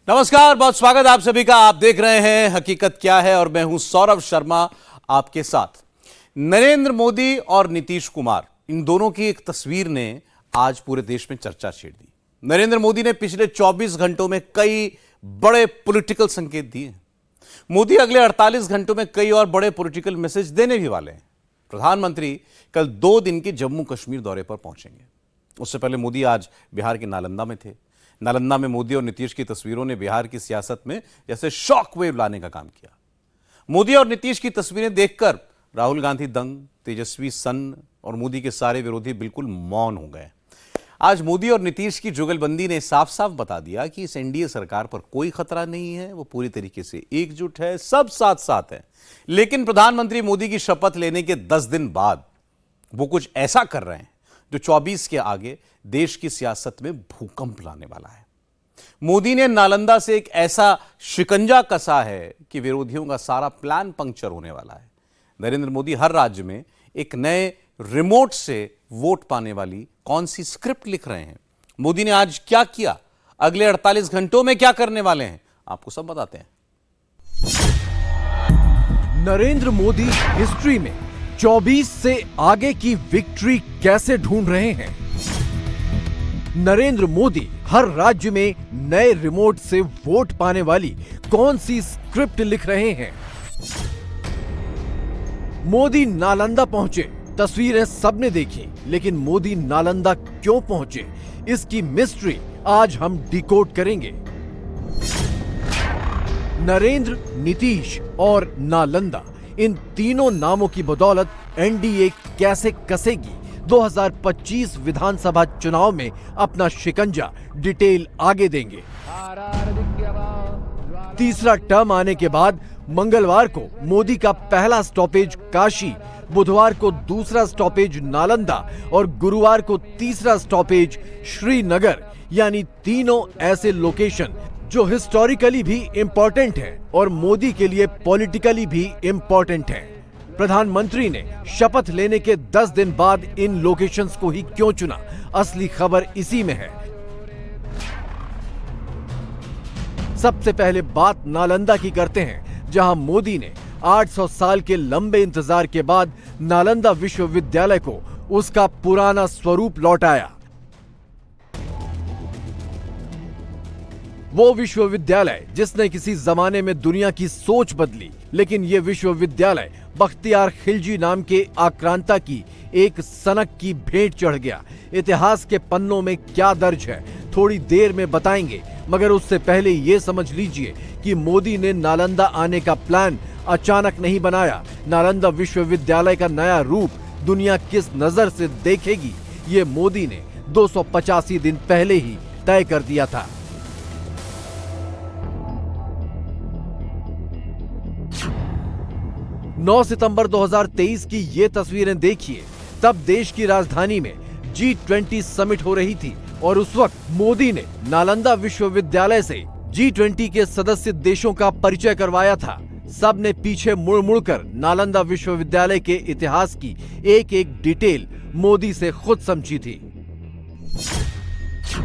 नमस्कार, बहुत स्वागत आप सभी का। आप देख रहे हैं हकीकत क्या है और मैं हूं सौरभ शर्मा आपके साथ। नरेंद्र मोदी और नीतीश कुमार, इन दोनों की एक तस्वीर ने आज पूरे देश में चर्चा छेड़ दी। नरेंद्र मोदी ने पिछले 24 घंटों में कई बड़े पॉलिटिकल संकेत दिए। मोदी अगले 48 घंटों में कई और बड़े पॉलिटिकल मैसेज देने भी वाले हैं। प्रधानमंत्री कल 2 दिन के जम्मू कश्मीर दौरे पर पहुंचेंगे। उससे पहले मोदी आज बिहार के नालंदा में थे। नालंदा में मोदी और नीतीश की तस्वीरों ने बिहार की सियासत में जैसे शॉक वेव लाने का काम किया। मोदी और नीतीश की तस्वीरें देखकर राहुल गांधी दंग, तेजस्वी सन्न और मोदी के सारे विरोधी बिल्कुल मौन हो गए। आज मोदी और नीतीश की जुगलबंदी ने साफ साफ बता दिया कि इस एनडीए सरकार पर कोई खतरा नहीं है, वो पूरी तरीके से एकजुट है, सब साथ साथ है। लेकिन प्रधानमंत्री मोदी की शपथ लेने के 10 दिन बाद वो कुछ ऐसा कर रहे हैं जो 24 के आगे देश की सियासत में भूकंप लाने वाला है। मोदी ने नालंदा से एक ऐसा शिकंजा कसा है कि विरोधियों का सारा प्लान पंक्चर होने वाला है। नरेंद्र मोदी हर राज्य में एक नए रिमोट से वोट पाने वाली कौन सी स्क्रिप्ट लिख रहे हैं। मोदी ने आज क्या किया, अगले 48 घंटों में क्या करने वाले हैं, आपको सब बताते हैं। नरेंद्र मोदी हिस्ट्री में 24 से आगे की विक्ट्री कैसे ढूंढ रहे हैं। नरेंद्र मोदी हर राज्य में नए रिमोट से वोट पाने वाली कौन सी स्क्रिप्ट लिख रहे हैं। मोदी नालंदा पहुंचे, तस्वीरें सबने देखी, लेकिन मोदी नालंदा क्यों पहुंचे, इसकी मिस्ट्री आज हम डिकोड करेंगे। नरेंद्र, नीतीश और नालंदा, इन तीनों नामों की बदौलत एनडीए कैसे कसेगी 2025 विधानसभा चुनाव में अपना शिकंजा, डिटेल आगे देंगे। तीसरा टर्म आने के बाद मंगलवार को मोदी का पहला स्टॉपेज काशी, बुधवार को दूसरा स्टॉपेज नालंदा और गुरुवार को तीसरा स्टॉपेज श्रीनगर, यानी तीनों ऐसे लोकेशन जो हिस्टोरिकली भी इंपॉर्टेंट है और मोदी के लिए पॉलिटिकली भी इंपॉर्टेंट है। प्रधानमंत्री ने शपथ लेने के 10 दिन बाद इन लोकेशंस को ही क्यों चुना, असली खबर इसी में है। सबसे पहले बात नालंदा की करते हैं, जहां मोदी ने 800 साल के लंबे इंतजार के बाद नालंदा विश्वविद्यालय को उसका पुराना स्वरूप लौटाया। वो विश्वविद्यालय जिसने किसी जमाने में दुनिया की सोच बदली, लेकिन ये विश्वविद्यालय बख्तियार खिलजी नाम के आक्रांता की एक सनक की भेंट चढ़ गया। इतिहास के पन्नों में क्या दर्ज है थोड़ी देर में बताएंगे, मगर उससे पहले ये समझ लीजिए कि मोदी ने नालंदा आने का प्लान अचानक नहीं बनाया। नालंदा विश्वविद्यालय का नया रूप दुनिया किस नजर से देखेगी, ये मोदी ने 285 दिन पहले ही तय कर दिया था। नौ सितंबर 2023 की ये तस्वीरें देखिए। तब देश की राजधानी में G20 समिट हो रही थी और उस वक्त मोदी ने नालंदा विश्वविद्यालय से G20 के सदस्य देशों का परिचय करवाया था। सब ने पीछे मुड़ मुड़कर नालंदा विश्वविद्यालय के इतिहास की एक एक डिटेल मोदी से खुद समझी थी।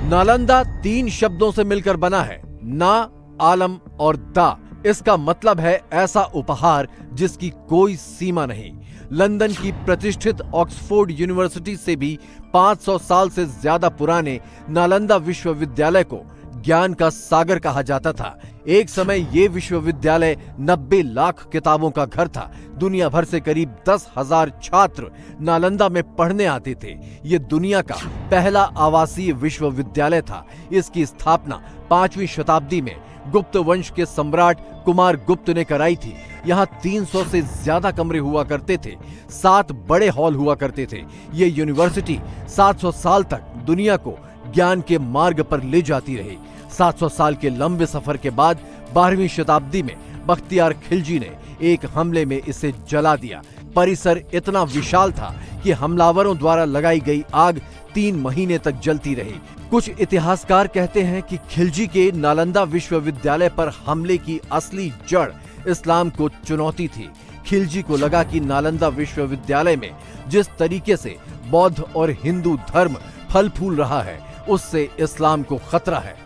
नालंदा 3 शब्दों से मिलकर बना है, ना, आलम और दा। इसका मतलब है ऐसा उपहार जिसकी कोई सीमा नहीं। लंदन की प्रतिष्ठित ऑक्सफोर्ड यूनिवर्सिटी से भी 500 साल से ज्यादा पुराने नालंदा विश्वविद्यालय को ज्ञान का सागर कहा जाता था। एक समय ये विश्वविद्यालय 90 लाख किताबों का घर था। दुनिया भर से करीब 10,000 छात्र नालंदा में पढ़ने आते थे। ये दुनिया का पहला आवासीय विश्वविद्यालय था। इसकी स्थापना 5वीं शताब्दी में गुप्त वंश के सम्राट कुमार गुप्त ने कराई थी। यहाँ 300 से ज्यादा कमरे हुआ करते थे, 7 बड़े हॉल हुआ करते थे। ये यूनिवर्सिटी 700 साल तक दुनिया को ज्ञान के मार्ग पर ले जाती रही। 700 साल के लंबे सफर के बाद 12वीं शताब्दी में बख्तियार खिलजी ने एक हमले में इसे जला दिया। परिसर इतना विशाल था कि हमलावरों द्वारा लगाई गई आग 3 महीने तक जलती रही। कुछ इतिहासकार कहते हैं कि खिलजी के नालंदा विश्वविद्यालय पर हमले की असली जड़ इस्लाम को चुनौती थी। खिलजी को लगा कि नालंदा विश्वविद्यालय में जिस तरीके से बौद्ध और हिंदू धर्म फल फूल रहा है, उससे इस्लाम को खतरा है।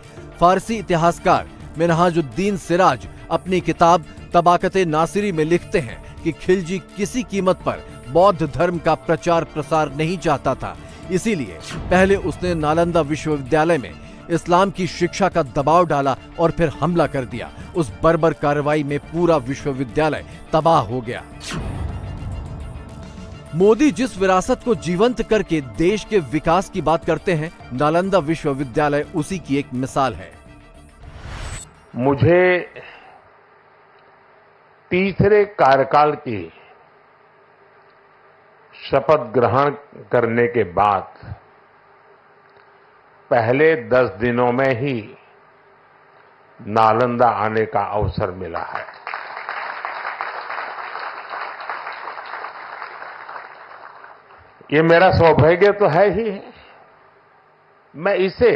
फारसी इतिहासकार मिनहाजुद्दीन सिराज अपनी किताब तबाकत नासिरी में लिखते हैं कि खिलजी किसी कीमत पर बौद्ध धर्म का प्रचार प्रसार नहीं चाहता था। इसीलिए पहले उसने नालंदा विश्वविद्यालय में इस्लाम की शिक्षा का दबाव डाला और फिर हमला कर दिया। उस बर्बर कार्रवाई में पूरा विश्वविद्यालय तबाह हो गया। मोदी जिस विरासत को जीवंत करके देश के विकास की बात करते हैं, नालंदा विश्वविद्यालय उसी की एक मिसाल है। मुझे तीसरे कार्यकाल की शपथ ग्रहण करने के बाद पहले 10 दिनों में ही नालंदा आने का अवसर मिला है। ये मेरा सौभाग्य तो है ही। मैं इसे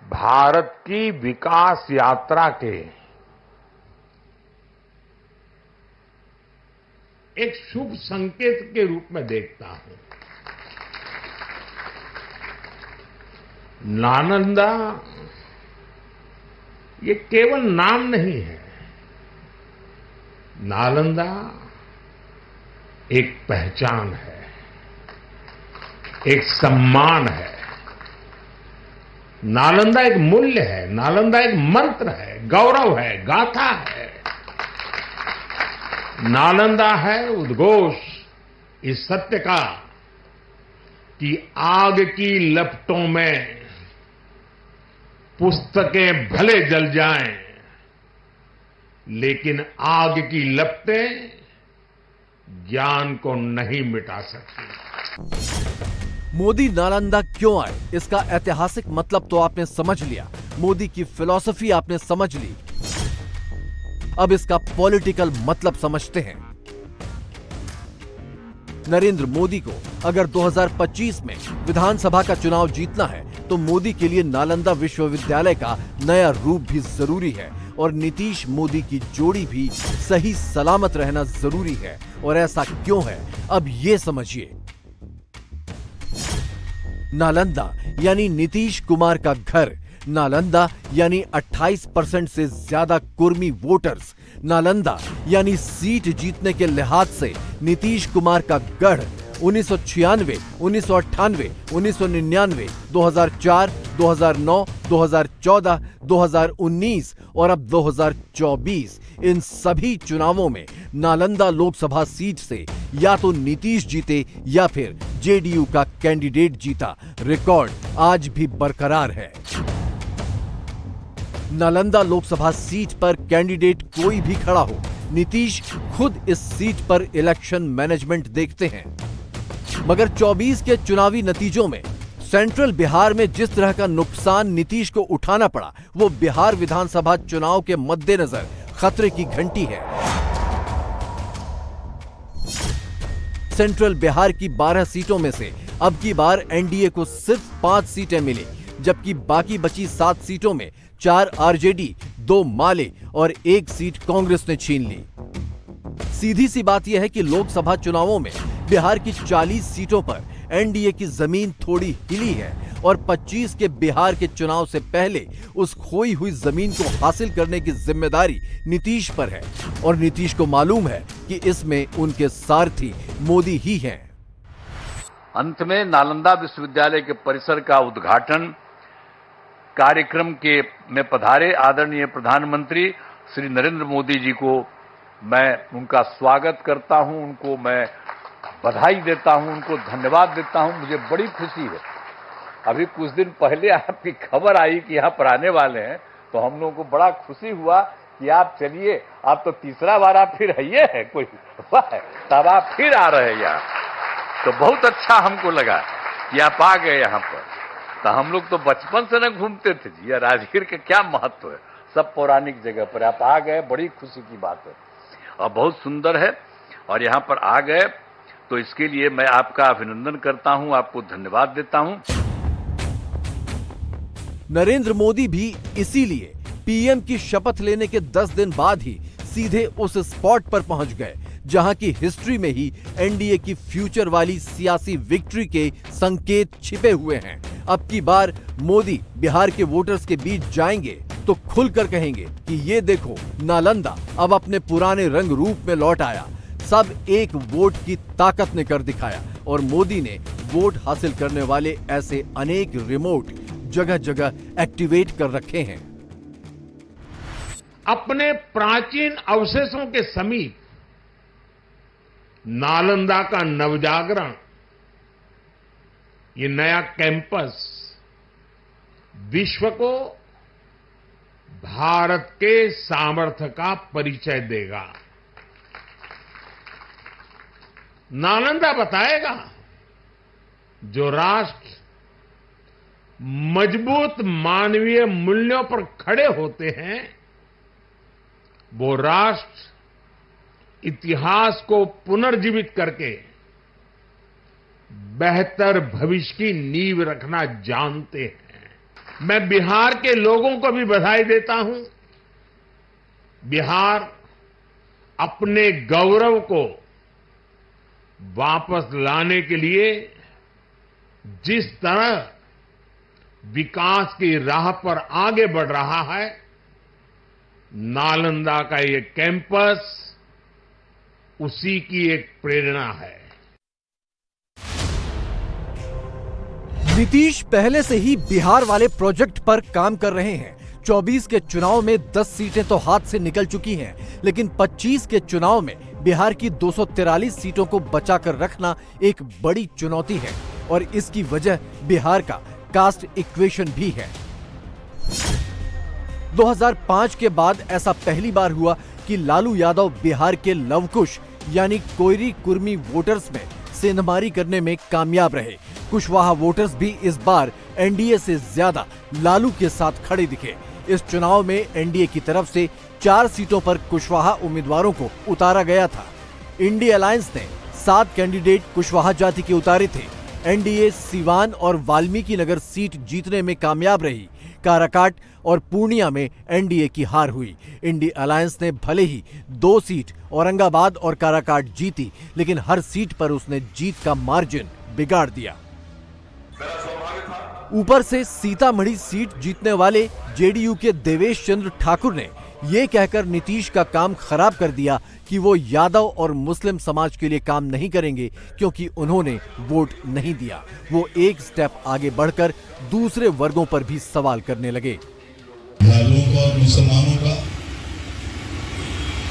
भारत की विकास यात्रा के एक शुभ संकेत के रूप में देखता हूं। नालंदा ये केवल नाम नहीं है। नालंदा एक पहचान है, एक सम्मान है। नालंदा एक मूल्य है, नालंदा एक मंत्र है, गौरव है, गाथा है। नालंदा है उद्घोष इस सत्य का कि आग की लपटों में पुस्तकें भले जल जाएं, लेकिन आग की लपटें ज्ञान को नहीं मिटा सकती। मोदी नालंदा क्यों आए, इसका ऐतिहासिक मतलब तो आपने समझ लिया। मोदी की फिलॉसफी आपने समझ ली। अब इसका पॉलिटिकल मतलब समझते हैं। नरेंद्र मोदी को अगर 2025 में विधानसभा का चुनाव जीतना है तो मोदी के लिए नालंदा विश्वविद्यालय का नया रूप भी जरूरी है और नीतीश मोदी की जोड़ी भी सही सलामत रहना जरूरी है। और ऐसा क्यों है, अब ये समझिए। नालंदा यानी नीतीश कुमार का घर, नालंदा यानी 28% से ज्यादा कुर्मी वोटर्स, नालंदा यानी सीट जीतने के लिहाज से नीतीश कुमार का गढ़। 1996, 1998, 1999, 2004, 2009, 2014, 2019 और अब 2024 इन सभी चुनावों में नालंदा लोकसभा सीट से या तो नीतीश जीते या फिर जेडीयू का कैंडिडेट जीता। रिकॉर्ड आज भी बरकरार है। नालंदा लोकसभा सीट पर कैंडिडेट कोई भी खड़ा हो, नीतीश खुद इस सीट पर इलेक्शन मैनेजमेंट देखते हैं। मगर 24 के चुनावी नतीजों में सेंट्रल बिहार में जिस तरह का नुकसान नीतीश को उठाना पड़ा, वो बिहार विधानसभा चुनाव के मद्देनजर खतरे की घंटी है। सेंट्रल बिहार की 12 सीटों में से अब की बार एनडीए को सिर्फ 5 सीटें मिली, जबकि बाकी बची 7 सीटों में 4 आरजेडी, 2 माले और 1 सीट कांग्रेस ने छीन ली। सीधी सी बात यह है कि लोकसभा चुनावों में बिहार की 40 सीटों पर एनडीए की जमीन थोड़ी हिली है और 25 के बिहार के चुनाव से पहले उस खोई हुई जमीन को हासिल करने की जिम्मेदारी नीतीश पर है और नीतीश को मालूम है कि इसमें उनके सारथी मोदी ही हैं। अंत में नालंदा विश्वविद्यालय के परिसर का उद्घाटन कार्यक्रम के में पधारे आदरणीय प्रधानमंत्री श्री नरेंद्र मोदी जी को मैं उनका स्वागत करता हूं, उनको मैं बधाई देता हूं, उनको धन्यवाद देता हूं। मुझे बड़ी खुशी है। अभी कुछ दिन पहले आपकी खबर आई कि यहाँ पर आने वाले हैं, तो हम लोगों को बड़ा खुशी हुआ कि आप चलिए, आप तो तीसरा बार आप फिर आइए है कोई तब आप फिर आ रहे हैं यहाँ, तो बहुत अच्छा हमको लगा कि आप आ गए यहाँ पर। तो हम लोग तो बचपन से न घूमते थे जी, राजगीर का क्या महत्व है, सब पौराणिक जगह पर आप आ गए, बड़ी खुशी की बात है और बहुत सुंदर है। और यहाँ पर आ गए तो इसके लिए मैं आपका अभिनंदन करता हूं, आपको धन्यवाद देता हूं। नरेंद्र मोदी भी इसीलिए पीएम की शपथ लेने के 10 दिन बाद ही सीधे उस स्पॉट पर पहुंच गए जहां की हिस्ट्री में ही एनडीए की फ्यूचर वाली सियासी विक्ट्री के संकेत छिपे हुए हैं। अब की बार मोदी बिहार के वोटर्स के बीच जाएंगे तो खुलकर कहेंगे कि ये देखो, नालंदा अब अपने पुराने रंग रूप में लौट आया। सब एक वोट की ताकत ने कर दिखाया और मोदी ने वोट हासिल करने वाले ऐसे अनेक रिमोट जगह जगह एक्टिवेट कर रखे हैं। अपने प्राचीन अवशेषों के समीप नालंदा का नवजागरण, ये नया कैंपस विश्व को भारत के सामर्थ्य का परिचय देगा। नालंदा बताएगा, जो राष्ट्र मजबूत मानवीय मूल्यों पर खड़े होते हैं, वो राष्ट्र इतिहास को पुनर्जीवित करके बेहतर भविष्य की नींव रखना जानते हैं। मैं बिहार के लोगों को भी बधाई देता हूं। बिहार अपने गौरव को वापस लाने के लिए जिस तरह विकास की राह पर आगे बढ़ रहा है, नालंदा का ये कैंपस उसी की एक प्रेरणा है। नीतीश पहले से ही बिहार वाले प्रोजेक्ट पर काम कर रहे हैं। 24 के चुनाव में 10 सीटें तो हाथ से निकल चुकी हैं, लेकिन 25 के चुनाव में बिहार की 243 सीटों को बचाकर रखना एक बड़ी चुनौती है और इसकी वजह बिहार का कास्ट इक्वेशन भी है। 2005 के बाद ऐसा पहली बार हुआ कि लालू यादव बिहार के लवकुश यानी कोयरी कुर्मी वोटर्स में सेंधमारी करने में कामयाब रहे। कुशवाहा वोटर्स भी इस बार एनडीए से ज्यादा लालू के साथ खड़े दिखे। इस चुनाव में एनडीए की तरफ से 4 सीटों पर कुशवाहा उम्मीदवारों को उतारा गया था। इंडिया अलायंस ने 7 कैंडिडेट कुशवाहा जाति के उतारे थे। एनडीए सीवान और वाल्मीकि नगर सीट जीतने में कामयाब रही। काराकाट और पूर्णिया में एनडीए की हार हुई। इंडिया अलायंस ने भले ही 2 सीट औरंगाबाद और काराकाट जीती, लेकिन हर सीट पर उसने जीत का मार्जिन बिगाड़ दिया। ऊपर से सीतामढ़ी सीट जीतने वाले जेडीयू के देवेश चंद्र ठाकुर ने ये कहकर नीतीश का काम खराब कर दिया कि वो यादव और मुस्लिम समाज के लिए काम नहीं करेंगे क्योंकि उन्होंने वोट नहीं दिया। वो एक स्टेप आगे बढ़कर दूसरे वर्गों पर भी सवाल करने लगे। हिंदुओं का और मुसलमानों का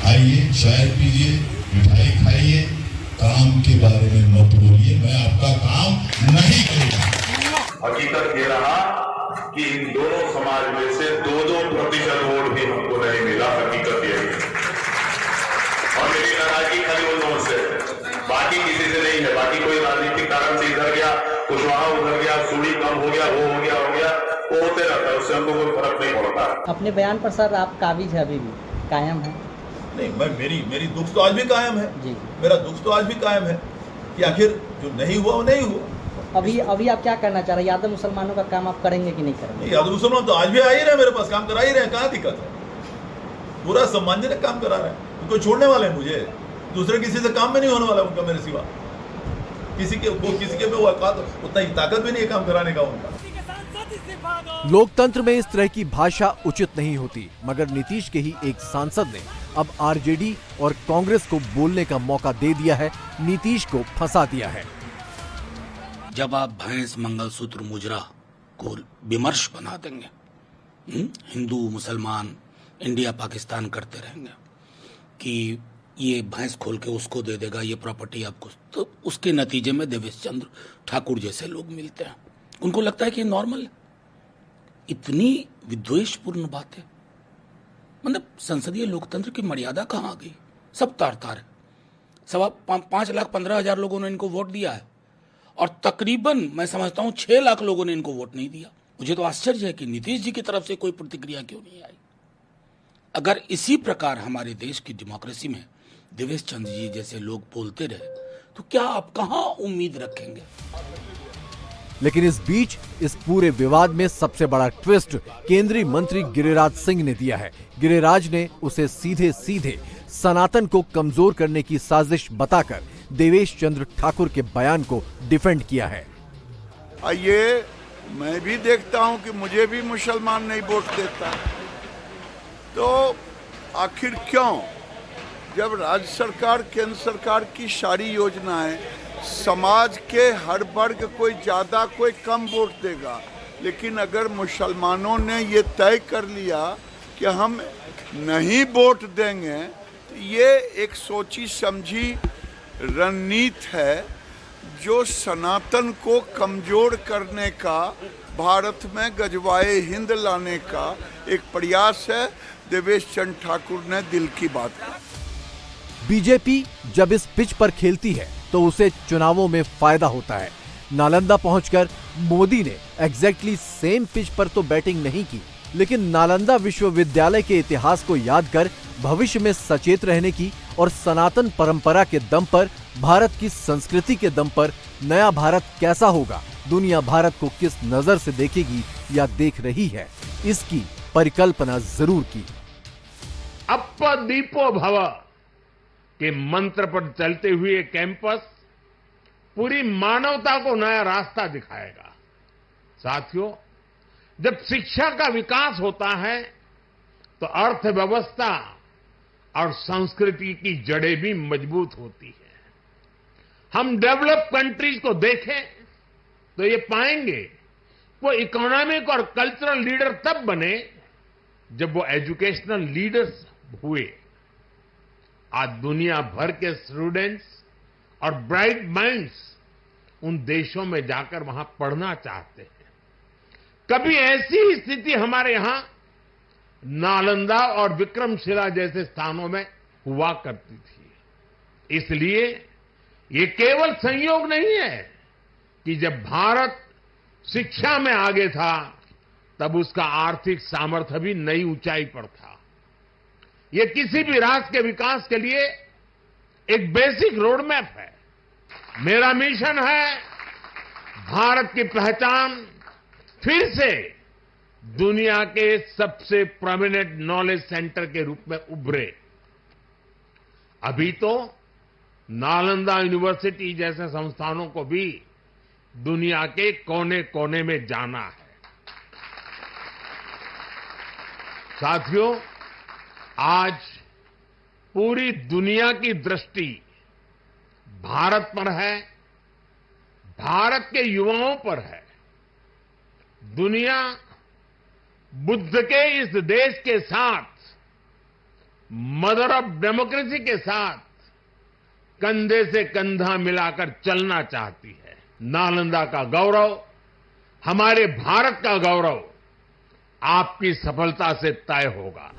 आइए, चाय पीजिए, मिठाई खाइए, काम के बारे में मत बोलिए, मैं आपका काम नहीं करूंगा। हकीकत ये रहा कि इन दोनों समाज में से 2-2% वोट भी हमको नहीं मिला। हकीकत यही है और मेरी नाराजगी खाली उन लोगों से, बाकी किसी से नहीं है। बाकी कोई राजनीतिक कारण से इधर गया, कुशवाहा उधर गया, सूड़ी कम हो गया, वो हो गया, वो होते रहता है, उससे हमको कोई फर्क नहीं पड़ता। अपने बयान पर सर आप काबिज है, अभी भी कायम है? नहीं, मैं मेरी दुख तो आज भी कायम है जी। मेरा दुख तो आज भी कायम है कि आखिर जो नहीं हुआ वो नहीं हुआ। अभी आप क्या करना चाह रहे हैं? यादव मुसलमानों का काम आप करेंगे कि नहीं करेंगे? यादव मुसलमान तो आज भी आ ही रहे, मेरे पास काम करा ही रहे, कहाँ दिक्कत है? पूरा सम्मानजनक काम करा रहे हैं। उनको छोड़ने वाले हैं मुझे, दूसरे किसी से काम में नहीं होने वाला उनका मेरे सिवा। किसी के में वो औकात, उतना ही ताकत भी नहीं है काम कराने का उनका। लोकतंत्र में इस तरह की भाषा उचित नहीं होती, मगर नीतीश के ही एक सांसद ने अब आरजेडी और कांग्रेस को बोलने का मौका दे दिया है, नीतीश को फंसा दिया है। जब आप भैंस मंगलसूत्र मुजरा को विमर्श बना देंगे, हिंदू मुसलमान इंडिया पाकिस्तान करते रहेंगे कि ये भैंस खोल के उसको दे देगा, ये प्रॉपर्टी आपको, तो उसके नतीजे में देवेश चंद्र ठाकुर जैसे लोग मिलते हैं। उनको लगता है कि नॉर्मल है। इतनी विद्वेषपूर्ण बातें, मतलब संसदीय लोकतंत्र की मर्यादा कहाँ आ गई? सब तार तार है। 5,15,000 लोगों ने इनको वोट दिया है और तकरीबन मैं समझता हूं 6 लाख लोगों ने इनको वोट नहीं दिया। मुझे तो आश्चर्य है कि नीतीश जी की तरफ से कोई प्रतिक्रिया क्यों नहीं आई। अगर इसी प्रकार हमारे देश की डेमोक्रेसी में देवेश चंद्र जी जैसे लोग बोलते रहे तो क्या आप कहां उम्मीद रखेंगे? लेकिन इस बीच इस पूरे विवाद में सबसे बड़ा ट्विस्ट केंद्रीय मंत्री गिरिराज सिंह ने दिया है। गिरिराज ने उसे सीधे सीधे सनातन को कमजोर करने की साजिश बताकर देवेश चंद्र ठाकुर के बयान को डिफेंड किया है। ये मैं भी देखता हूं कि मुझे भी मुसलमान नहीं वोट देता, तो आखिर क्यों, जब राज्य सरकार केंद्र सरकार की सारी योजनाएं समाज के हर वर्ग कोई ज़्यादा कोई कम वोट देगा, लेकिन अगर मुसलमानों ने ये तय कर लिया कि हम नहीं वोट देंगे, तो ये एक सोची समझी रणनीति है जो सनातन को कमजोर करने का, भारत में गजवाए हिंद लाने का एक प्रयास है। देवेश चंद्र ठाकुर ने दिल की बात की। बीजेपी जब इस पिच पर खेलती है तो उसे चुनावों में फायदा होता है। नालंदा पहुंचकर मोदी ने एग्जैक्टली सेम पिच पर तो बैटिंग नहीं की, लेकिन नालंदा विश्वविद्यालय के इतिहास को याद कर भविष्य में सचेत रहने की और सनातन परंपरा के दम पर, भारत की संस्कृति के दम पर नया भारत कैसा होगा, दुनिया भारत को किस नजर से देखेगी या देख रही है, इसकी परिकल्पना जरूर की। अप्प दीपो भव के मंत्र पर चलते हुए कैंपस पूरी मानवता को नया रास्ता दिखाएगा। साथियों, जब शिक्षा का विकास होता है तो अर्थव्यवस्था और संस्कृति की जड़ें भी मजबूत होती है। हम डेवलप कंट्रीज को देखें तो ये पाएंगे वो इकोनॉमिक और कल्चरल लीडर तब बने जब वो एजुकेशनल लीडर्स हुए। आज दुनिया भर के स्टूडेंट्स और ब्राइट माइंड्स उन देशों में जाकर वहां पढ़ना चाहते हैं। कभी ऐसी स्थिति हमारे यहां नालंदा और विक्रमशिला जैसे स्थानों में हुआ करती थी। इसलिए ये केवल संयोग नहीं है कि जब भारत शिक्षा में आगे था तब उसका आर्थिक सामर्थ्य भी नई ऊंचाई पर था। ये किसी भी राष्ट्र के विकास के लिए एक बेसिक रोड मैप है। मेरा मिशन है भारत की पहचान फिर से दुनिया के सबसे प्रोमिनेंट नॉलेज सेंटर के रूप में उभरे। अभी तो नालंदा यूनिवर्सिटी जैसे संस्थानों को भी दुनिया के कोने कोने में जाना है। साथियों, आज पूरी दुनिया की दृष्टि भारत पर है, भारत के युवाओं पर है। दुनिया बुद्ध के इस देश के साथ, मदर ऑफ डेमोक्रेसी के साथ कंधे से कंधा मिलाकर चलना चाहती है। नालंदा का गौरव, हमारे भारत का गौरव आपकी सफलता से तय होगा।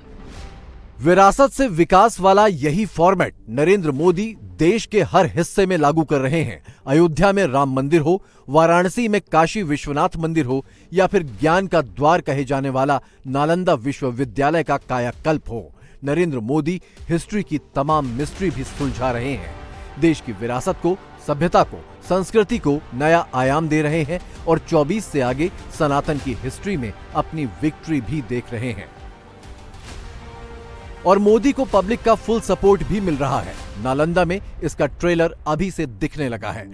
विरासत से विकास वाला यही फॉर्मेट नरेंद्र मोदी देश के हर हिस्से में लागू कर रहे हैं। अयोध्या में राम मंदिर हो, वाराणसी में काशी विश्वनाथ मंदिर हो, या फिर ज्ञान का द्वार कहे जाने वाला नालंदा विश्वविद्यालय का कायाकल्प हो, नरेंद्र मोदी हिस्ट्री की तमाम मिस्ट्री भी सुलझा रहे हैं। देश की विरासत को, सभ्यता को, संस्कृति को नया आयाम दे रहे हैं और 24 से आगे सनातन की हिस्ट्री में अपनी विक्ट्री भी देख रहे हैं। और मोदी को पब्लिक का फुल सपोर्ट भी मिल रहा है। नालंदा में इसका ट्रेलर अभी से दिखने लगा है।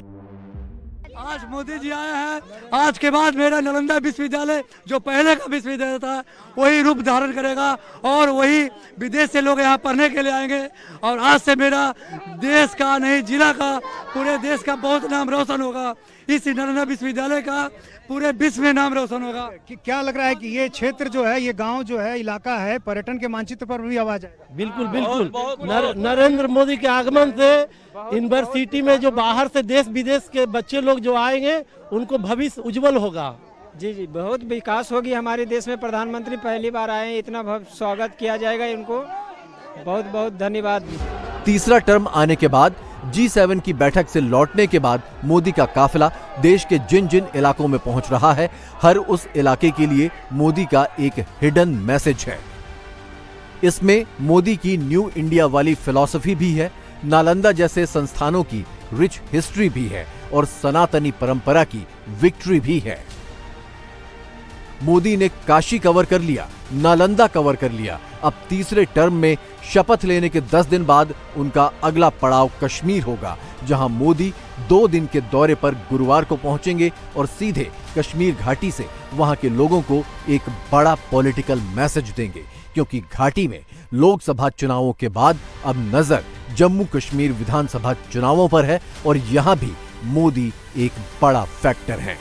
आज मोदी जी आए हैं, आज के बाद मेरा नालंदा विश्वविद्यालय जो पहले का विश्वविद्यालय था वही रूप धारण करेगा और वही विदेश से लोग यहाँ पढ़ने के लिए आएंगे। और आज से मेरा देश का नहीं, जिला का, पूरे देश का बहुत नाम रोशन होगा। इस नालंदा विश्वविद्यालय का पूरे विश्व में नाम रोशन होगा। क्या लग रहा है कि ये क्षेत्र जो है, ये गांव जो है, इलाका है, पर्यटन के मानचित्र पर भी आवाज आएगा? बिल्कुल बिल्कुल। नरेंद्र मोदी के आगमन से यूनिवर्सिटी में जो बाहर से देश विदेश के बच्चे लोग जो आएंगे उनको भविष्य उज्जवल होगा। जी जी, बहुत विकास होगी हमारे देश में। प्रधानमंत्री पहली बार आए, इतना स्वागत किया जाएगा इनको। बहुत बहुत धन्यवाद। तीसरा टर्म आने के बाद, G7 की बैठक से लौटने के बाद मोदी का काफिला देश के जिन जिन इलाकों में पहुंच रहा है, हर उस इलाके के लिए मोदी का एक हिडन मैसेज है। इसमें मोदी की न्यू इंडिया वाली फिलॉसफी भी है, नालंदा जैसे संस्थानों की रिच हिस्ट्री भी है और सनातनी परंपरा की विक्ट्री भी है। मोदी ने काशी कवर कर लिया, नालंदा कवर कर लिया। अब तीसरे टर्म में शपथ लेने के 10 दिन बाद उनका अगला पड़ाव कश्मीर होगा, जहां मोदी 2 दिन के दौरे पर गुरुवार को पहुंचेंगे और सीधे कश्मीर घाटी से वहां के लोगों को एक बड़ा पॉलिटिकल मैसेज देंगे, क्योंकि घाटी में लोकसभा चुनावों के बाद अब नजर जम्मू कश्मीर विधानसभा चुनावों पर है और यहां भी मोदी एक बड़ा फैक्टर हैं।